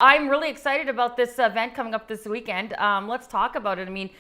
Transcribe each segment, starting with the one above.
I'm really excited about this event coming up this weekend. Let's talk about it. I mean,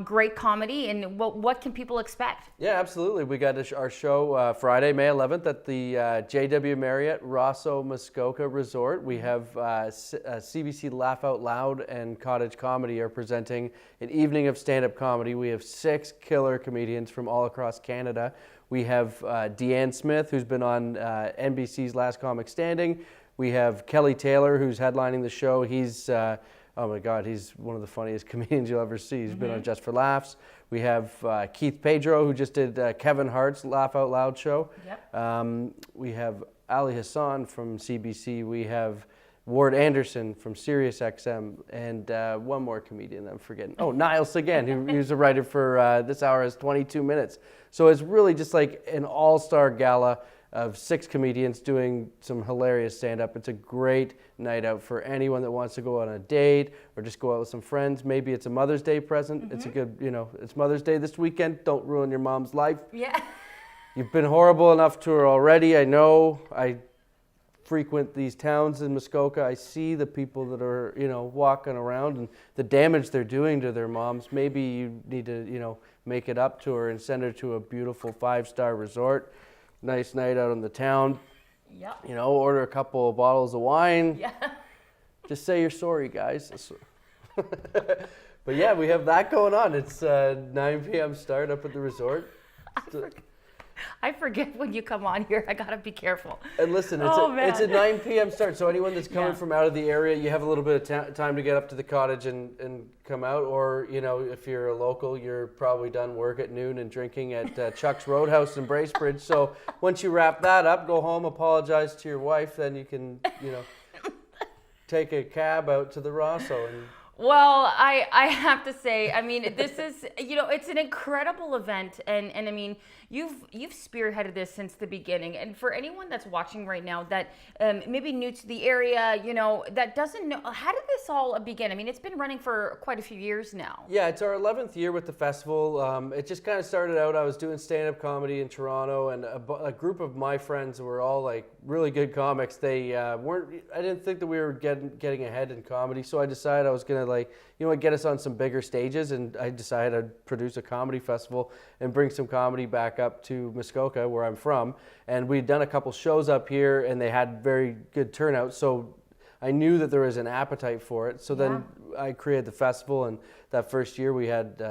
great comedy, and what can people expect? Yeah, absolutely. We got our show Friday, May 11th at the JW Marriott Rosso Muskoka Resort. We have CBC Laugh Out Loud and Cottage Comedy are presenting an evening of stand-up comedy. We have 6 killer comedians from all across Canada. We have Deanne Smith, who's been on NBC's Last Comic Standing. We have Kelly Taylor, who's headlining the show. He's, oh my God, he's one of the funniest comedians you'll ever see. He's been on Just for Laughs. We have Keith Pedro, who just did Kevin Hart's Laugh Out Loud show. Yep. We have Ali Hassan from CBC. We have Ward Anderson from SiriusXM, and one more comedian I'm forgetting. Oh, Niall Sagan, who's a writer for This Hour Has 22 Minutes. So it's really just like an all-star gala of 6 comedians doing some hilarious stand-up. It's a great night out for anyone that wants to go on a date or just go out with some friends. Maybe it's a Mother's Day present. It's a good, it's Mother's Day this weekend. Don't ruin your mom's life. Yeah. You've been horrible enough to her already. I know. I frequent these towns in Muskoka. I see the people that are, walking around and the damage they're doing to their moms. Maybe you need to, make it up to her and send her to a beautiful 5-star resort. Nice night out in the town. Yep. Order a couple of bottles of wine. Yeah. Just say you're sorry, guys. But yeah, we have that going on. It's 9 p.m. start up at the resort. I forget when you come on here. I gotta be careful. And listen, it's a 9 p.m. start, so anyone that's coming from out of the area, you have a little bit of time to get up to the cottage and come out. Or, if you're a local, you're probably done work at noon and drinking at Chuck's Roadhouse in Bracebridge. So once you wrap that up, go home, apologize to your wife, then you can, take a cab out to the Rosso. Well, I have to say, I mean, this is, it's an incredible event, and I mean, you've spearheaded this since the beginning. And for anyone that's watching right now that maybe new to the area, that doesn't know, how did this all begin? I mean, it's been running for quite a few years now. Yeah, it's our 11th year with the festival. It just kind of started out, I was doing stand-up comedy in Toronto, and a group of my friends were all like really good comics. They I didn't think that we were getting ahead in comedy, so I decided I was going to get us on some bigger stages, and I decided I'd produce a comedy festival and bring some comedy back up to Muskoka, where I'm from. And we'd done a couple shows up here, and they had very good turnout, so I knew that there was an appetite for it. So then I created the festival, and that first year we had,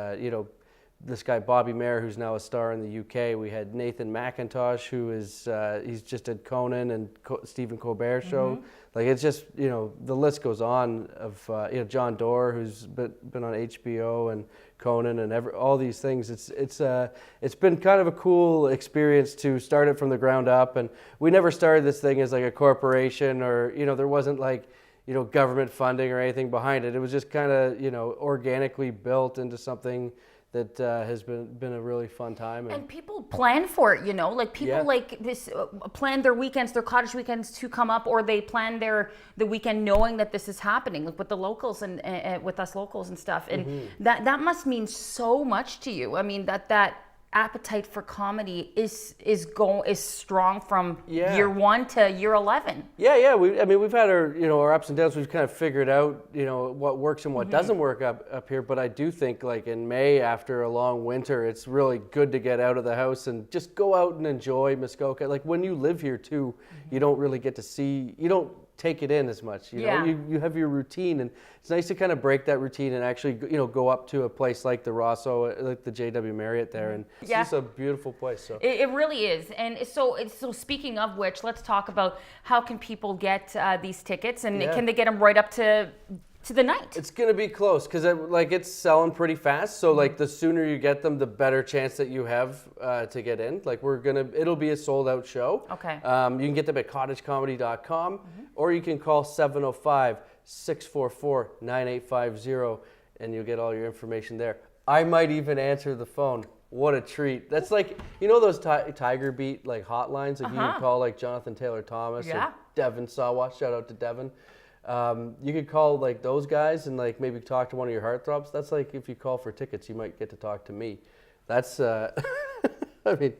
this guy Bobby Mayer, who's now a star in the UK. We had Nathan McIntosh, who is he's just at Conan and Stephen Colbert show. Like, it's just, the list goes on of John Doerr, who's been on HBO and Conan and all these things. It's been kind of a cool experience to start it from the ground up. And we never started this thing as like a corporation, or there wasn't like government funding or anything behind it. It was just kind of organically built into something that has been a really fun time. And people plan for it, like people like this plan their weekends, their cottage weekends to come up, or they plan the weekend knowing that this is happening, like with the locals and with us locals and stuff. And that must mean so much to you. I mean, that appetite for comedy is strong from year 1 to year 11. Yeah. We've had our ups and downs. We've kind of figured out what works and what doesn't work up here. But I do think, like, in May, after a long winter, it's really good to get out of the house and just go out and enjoy Muskoka. Like, when you live here too, you don't really get to see. You don't take it in as much. You have your routine, and it's nice to kind of break that routine and actually go up to a place like the Rosso, like the JW Marriott there, and it's just a beautiful place. So it really is. And so speaking of which, let's talk about how can people get these tickets, and can they get them right up to the night? It's gonna be close because it's selling pretty fast. So like, the sooner you get them, the better chance that you have to get in. Like, it'll be a sold out show. Okay. You can get them at cottagecomedy.com, or you can call 705-644-9850, and you'll get all your information there. I might even answer the phone. What a treat. That's like, those Tiger Beat like hotlines that you can call, like Jonathan Taylor Thomas or Devin Sawa. Shout out to Devin. You could call like those guys and like maybe talk to one of your heartthrobs. That's like, if you call for tickets, you might get to talk to me. That's I mean,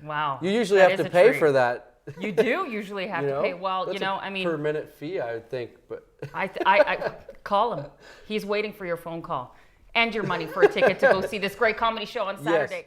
wow. You usually have to pay for that. You do usually have to pay. Well, per minute fee, I would think, but I call him. He's waiting for your phone call and your money for a ticket to go see this great comedy show on Saturday. Yes.